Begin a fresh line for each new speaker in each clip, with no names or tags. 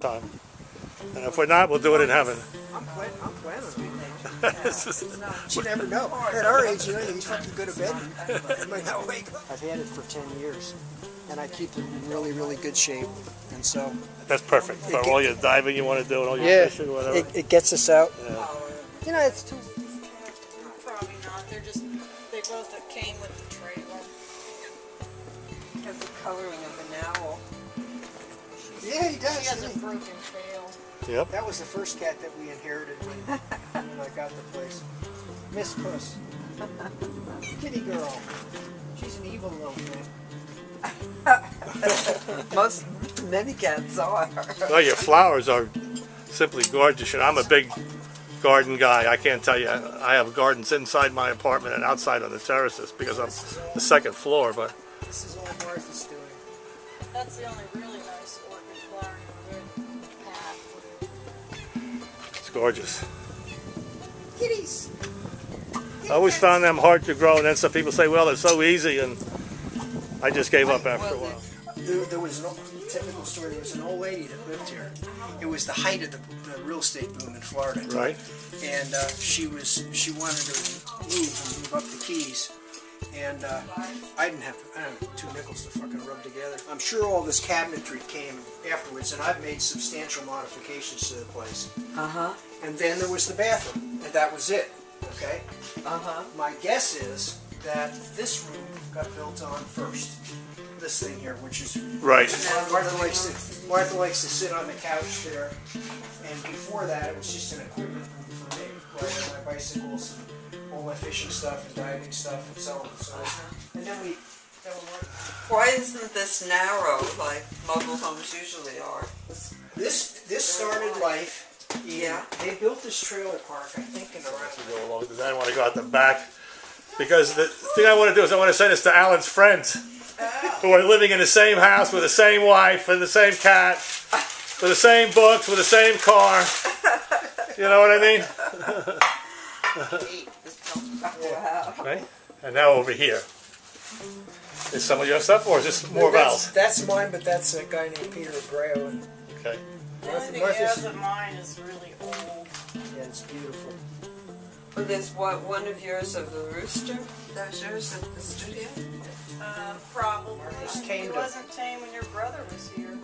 time. And if we're not, we'll do it in heaven.
I'm planning on it. You never know. At our age, you know, he's fucking good at bed. You might not wake up. I've had it for 10 years, and I keep it in really, really good shape. And so
that's perfect for all your diving you want to do and all your fishing, whatever.
It gets us out.
Yeah.
You know, it's too.
Probably not. They both came with the trailer. Has the coloring of an owl.
Yeah, he does.
She has a broken tail.
Yep.
That was the first cat that we inherited when I got the place. Miss Puss. Kitty girl. She's an evil little thing.
Many cats are.
Well, your flowers are simply gorgeous. And I'm a big garden guy. I can't tell you. I have gardens inside my apartment and outside on the terraces because I'm the second floor. But
this is all Martha's doing.
That's the only really nice orchid flowering on their path.
it's gorgeous.
Kitties.
I always found them hard to grow, and then some people say, well, they're so easy, and I just gave up after a while.
There was a typical story. There was an old lady that lived here. It was the height of the real estate boom in Florida.
Right.
And she wanted to move up the Keys. And I didn't have 2 nickels to fucking rub together. I'm sure all this cabinetry came afterwards, and I've made substantial modifications to the place. And then there was the bathroom, and that was it. Okay. My guess is that this room got built on first. This thing here, which is
right.
Martha likes to sit on the couch there, and before that, it was just an equipment room for me, where I had my bicycles, and all my fishing stuff, and diving stuff, and so on. So, and then we.
Why isn't this narrow like mobile homes usually are?
This started life.
Yeah.
They built this trailer park, I think, in around.
Go along because I don't want to go out the back. Because the thing I want to do is I want to send this to Alan's friends who are living in the same house with the same wife and the same cat, with the same books, with the same car. You know what I mean?
Wow.
Right? And now over here. Is some of your stuff, or is this more of Al's?
That's mine, but that's a guy named Peter Abreu. And
Okay.
The only thing he has of mine is really old.
Yeah, it's beautiful.
Well, there's one of yours of the rooster. That's yours at the studio?
Probably.
It
wasn't tame when your brother was here.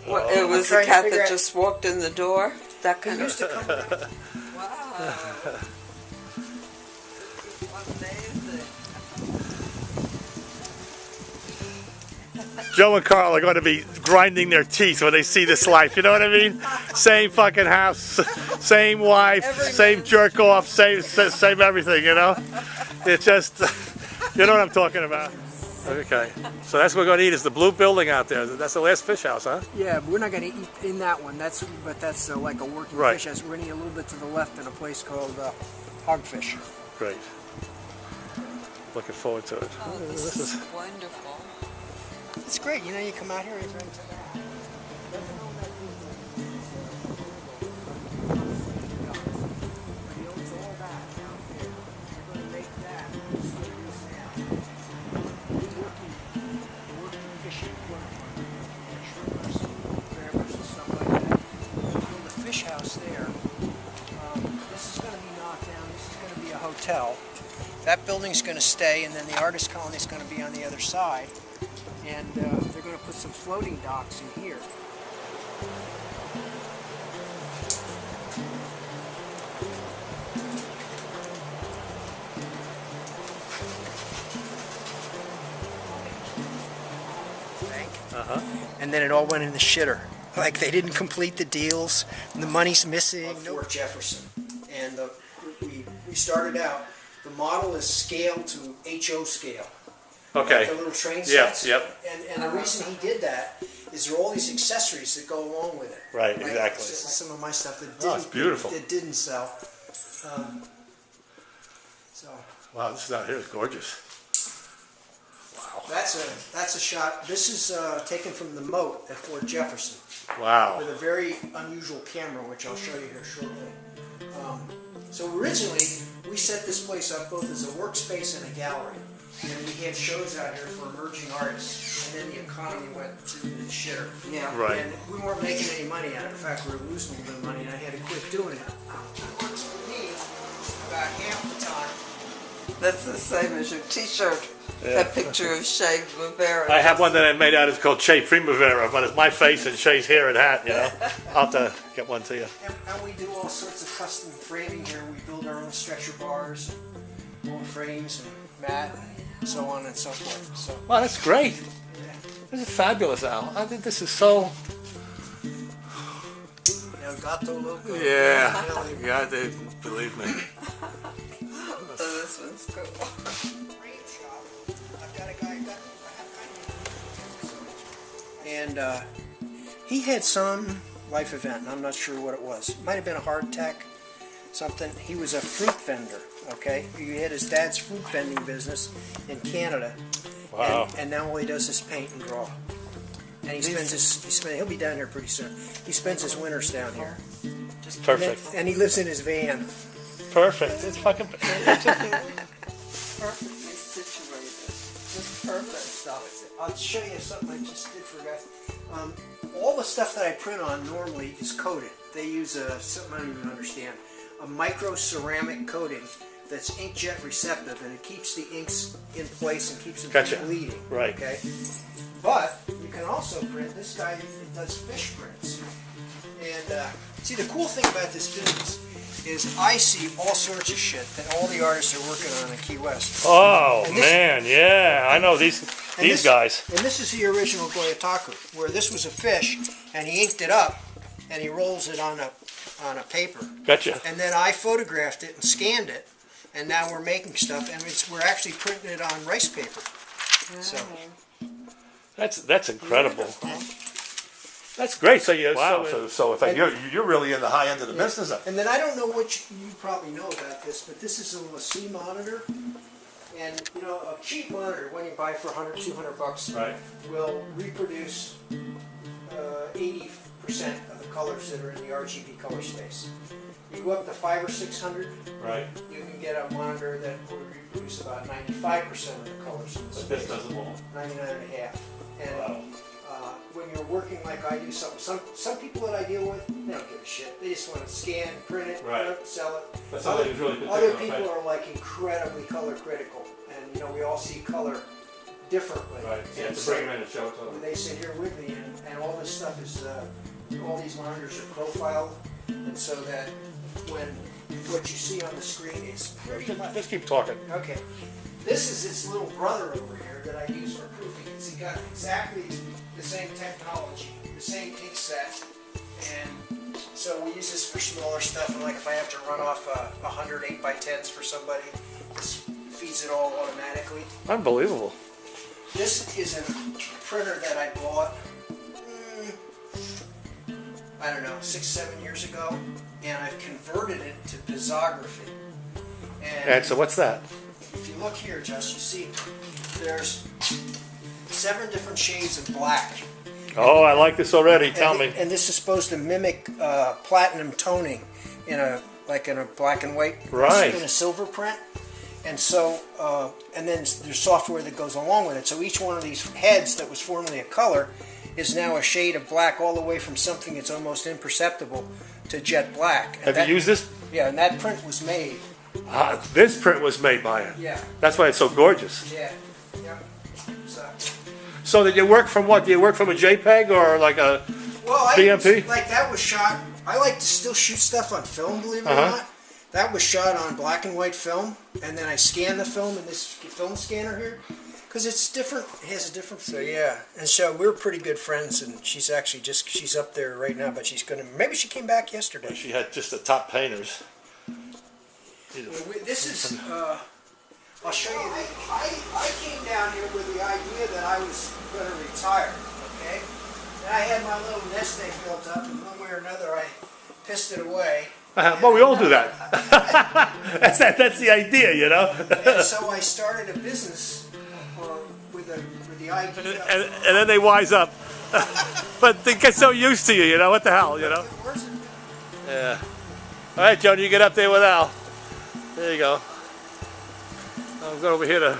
Well, it was a cat that just walked in the door? That kind of...
Used to come.
Wow. Amazing.
Joe and Carl are going to be grinding their teeth when they see this life. You know what I mean? Same fucking house, same wife, same jerk off, same everything. You know? It's just, you know what I'm talking about. Okay. So that's what we're going to eat. Is the blue building out there? That's the last fish house, huh?
Yeah, but we're not going to eat in that one. That's like a working fish house. We're going to eat a little bit to the left in a place called Hogfish.
Great. Looking forward to it.
Oh, this is wonderful.
It's great. You know, you come out here. Fish house there. This is going to be knocked down. This is going to be a hotel. That building's going to stay, and then the artist colony is going to be on the other side. And they're going to put some floating docks in here. And then it all went in the shitter. Like they didn't complete the deals, and the money's missing. Fort Jefferson, and we started out. The model is scaled to HO scale.
Okay.
Like the little train sets.
Yep.
And the reason he did that is there are all these accessories that go along with it.
Right. Exactly.
Some of my stuff that
it's beautiful.
That didn't sell.
Wow, this is out here is gorgeous. Wow.
That's a shot. This is taken from the moat at Fort Jefferson.
Wow.
With a very unusual camera, which I'll show you here shortly. So originally, we set this place up both as a workspace and a gallery. and we had shows out here for emerging artists, and then the economy went to the shitter.
Yeah.
Right.
And we weren't making any money on it. In fact, we were losing a little bit of money, and I had to quit doing it. It works for me about half the time.
That's the same as your T-shirt.
Yeah.
That picture of Shea Rivera.
I have one that I made out. It's called Shea Primavera, but it's my face and Shea's hair and hat. You know, I'll have to get one to you.
And we do all sorts of custom framing here. We build our own stretcher bars, own frames, and mat, and so on and so forth. So,
Wow, that's great. This is fabulous, Al. I think this is so.
El Gato Loco.
Yeah,
Really
yeah, they believe me.
So this one's cool.
frame shop. I've got a guy. And he had some life event, and I'm not sure what it was. Might have been a heart attack, something. He was a fruit vendor. Okay, he had his dad's fruit vending business in Canada.
Wow.
And now all he does is paint and draw. And he spends he'll be down here pretty soon. He spends his winters down here.
Perfect.
And he lives in his van.
Perfect. It's fucking. It's just,
Perfectly situated. Just perfect.
Stuff. I'll show you something I just did for you guys. All the stuff that I print on normally is coated. They use something I don't even understand. A micro ceramic coating that's inkjet receptive, and it keeps the inks in place and keeps them
Gotcha.
from bleeding.
Right.
Okay. But you can also print. This guy does fish prints. And see, the cool thing about this business is I see all sorts of shit that all the artists are working on in Key West.
oh
And this-
man, yeah, I know these guys.
And this is the original Goyataku, where this was a fish, and he inked it up, and he rolls it on a paper.
Gotcha.
And then I photographed it and scanned it, and now we're making stuff, and we're actually printing it on rice paper. So
That's incredible. That's great. So you so if you're really in the high end of the business.
And then I don't know what you probably know about this, but this is a LaCie monitor. And, you know, a cheap monitor, when you buy for $100, $200,
Right.
will reproduce 80% of the colors that are in the RGB color space. You go up to 500 or 600,
Right.
you can get a monitor that will reproduce about 95% of the colors in the
But
space.
this doesn't won't.
99.5. And
Wow.
when you're working like I do, some people that I deal with, they don't give a shit. They just want to scan, print it,
Right.
sell it.
But somebody who's really
Other
particular,
people
right?
are like incredibly color critical, and you know we all see color differently.
Right. So you have
And
to
so
bring them in and show it to them.
they sit here with me, and all this stuff is, all these monitors are profiled, and so that when what you see on the screen is pretty much.
Just keep talking.
Okay. This is its little brother over here that I use for proofing. It's got exactly the same technology, the same ink set, and so we use this for smaller stuff. And like if I have to run off 100 8x10s for somebody, this feeds it all automatically.
Unbelievable.
This is a printer that I bought, I don't know, 6-7 years ago, and I've converted it to pizzography.
And so what's that?
If you look here, Jess, you see there's 7 different shades of black.
Oh, I like this already. Tell me.
And this is supposed to mimic platinum toning in a black and white,
Right.
in a silver print. And so, and then there's software that goes along with it. So each one of these heads that was formerly a color is now a shade of black, all the way from something that's almost imperceptible to jet black. And
Have you used this?
Yeah, and that print was made.
This print was made by it.
Yeah.
That's why it's so gorgeous.
Yeah. Yeah.
So did you work from what? Do you work from a JPEG or like a
Well,
PMP?
like that was shot. I like to still shoot stuff on film, believe it or not. That was shot on black and white film, and then I scan the film in this film scanner here, because it's different. It has a different. So yeah, and so we're pretty good friends, and she's actually she's up there right now, but she's gonna. Maybe she came back yesterday.
She had just the top painters.
This is. I'll show you that. I came down here with the idea that I was going to retire. Okay, and I had my little nest egg built up, and one way or another I pissed it away.
Well, we all do that. That's the idea, you know.
And so I started a business with the idea.
And then they wise up. But they get so used to you, you know. What the hell, you know? Yeah. All right, Joan, you get up there with Al. There you go. I'm going over here to